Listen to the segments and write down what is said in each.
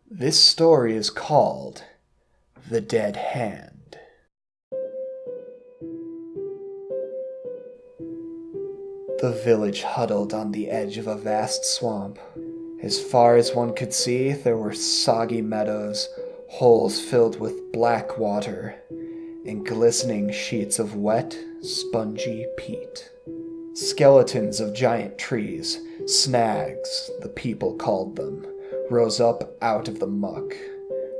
This story is called The Dead Hand. The village huddled on the edge of a vast swamp. As far as one could see, there were soggy meadows, holes filled with black water, and glistening sheets of wet, spongy peat. Skeletons of giant trees, snags, the people called them, rose up out of the muck,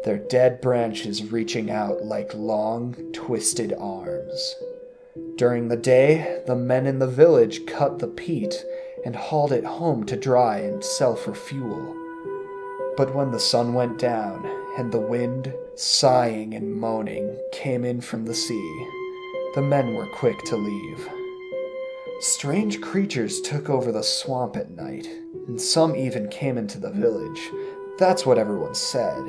their dead branches reaching out like long, twisted arms. During the day, the men in the village cut the peat and hauled it home to dry and sell for fuel. But when the sun went down and the wind, sighing and moaning, came in from the sea, the men were quick to leave. Strange creatures took over the swamp at night, and some even came into the village. That's what everyone said.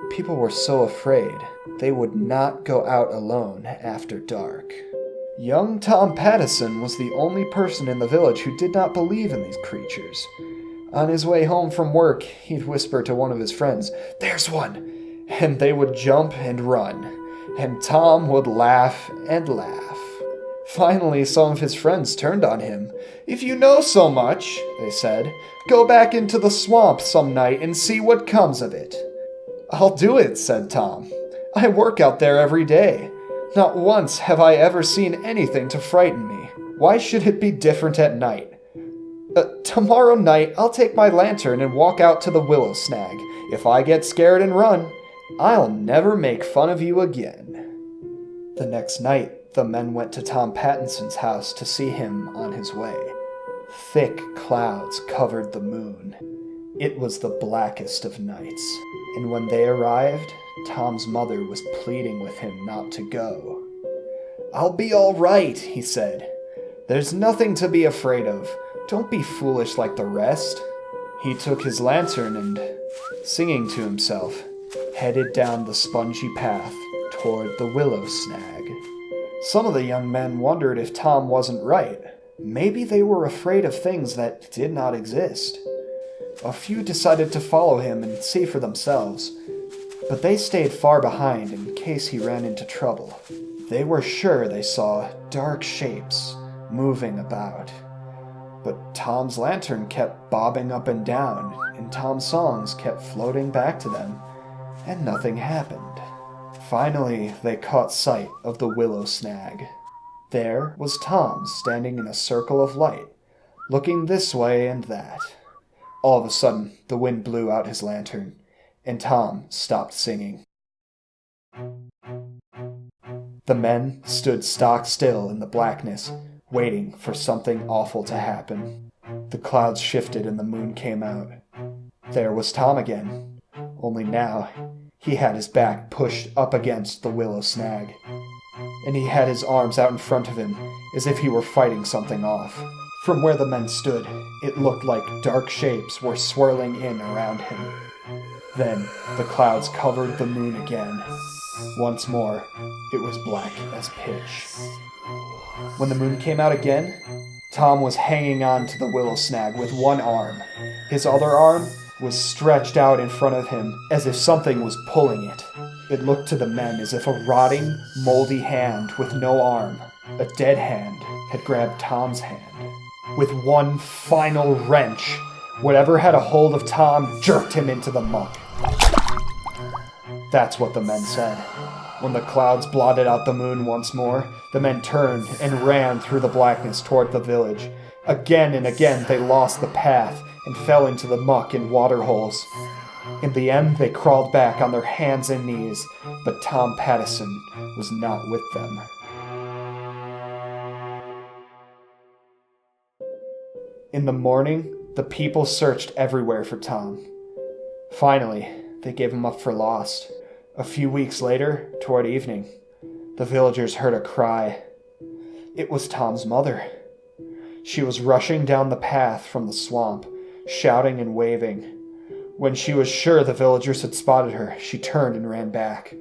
People were so afraid they would not go out alone after dark. Young Tom Pattison was the only person in the village who did not believe in these creatures. On his way home from work, he'd whisper to one of his friends, "There's one!" And they would jump and run, and Tom would laugh and laugh. Finally, some of his friends turned on him. "If you know so much," they said, "go back into the swamp some night and see what comes of it." "I'll do it," said Tom. "I work out there every day. Not once have I ever seen anything to frighten me. Why should it be different at night? Tomorrow night I'll take my lantern and walk out to the willow snag. If I get scared and run, I'll never make fun of you again." The next night, the men went to Tom Pattinson's house to see him on his way. Thick clouds covered the moon. It was the blackest of nights, and when they arrived, Tom's mother was pleading with him not to go. "I'll be all right," he said. "There's nothing to be afraid of. Don't be foolish like the rest." He took his lantern and, singing to himself, headed down the spongy path toward the willow snag. Some of the young men wondered if Tom wasn't right. Maybe they were afraid of things that did not exist. A few decided to follow him and see for themselves, but they stayed far behind in case he ran into trouble. They were sure they saw dark shapes moving about. But Tom's lantern kept bobbing up and down, and Tom's songs kept floating back to them, and nothing happened. Finally, they caught sight of the willow snag. There was Tom standing in a circle of light, looking this way and that. All of a sudden, the wind blew out his lantern, and Tom stopped singing. The men stood stock still in the blackness, waiting for something awful to happen. The clouds shifted and the moon came out. There was Tom again, only now he had his back pushed up against the willow snag, and he had his arms out in front of him as if he were fighting something off. From where the men stood, it looked like dark shapes were swirling in around him. Then the clouds covered the moon again. Once more, it was black as pitch. When the moon came out again, Tom was hanging on to the willow snag with one arm. His other arm was stretched out in front of him as if something was pulling it. It looked to the men as if a rotting, moldy hand with no arm, a dead hand, had grabbed Tom's hand. With one final wrench, whatever had a hold of Tom jerked him into the muck. That's what the men said. When the clouds blotted out the moon once more, the men turned and ran through the blackness toward the village. Again and again they lost the path and fell into the muck and water holes. In the end, they crawled back on their hands and knees, but Tom Pattison was not with them. In the morning, the people searched everywhere for Tom. Finally, they gave him up for lost. A few weeks later, toward evening, the villagers heard a cry. It was Tom's mother. She was rushing down the path from the swamp, shouting and waving. When she was sure the villagers had spotted her, she turned and ran back.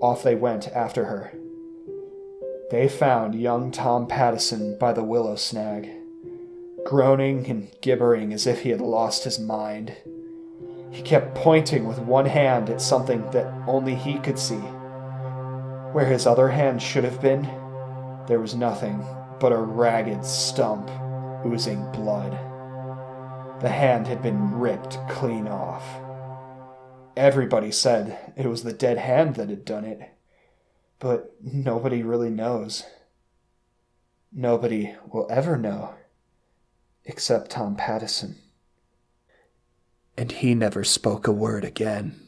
Off they went after her. They found young Tom Pattison by the willow snag. groaning and gibbering as if he had lost his mind. He kept pointing with one hand at something that only he could see. Where his other hand should have been, there was nothing but a ragged stump oozing blood. The hand had been ripped clean off. Everybody said it was the dead hand that had done it, but nobody really knows. Nobody will ever know, except Tom Pattison. And he never spoke a word again.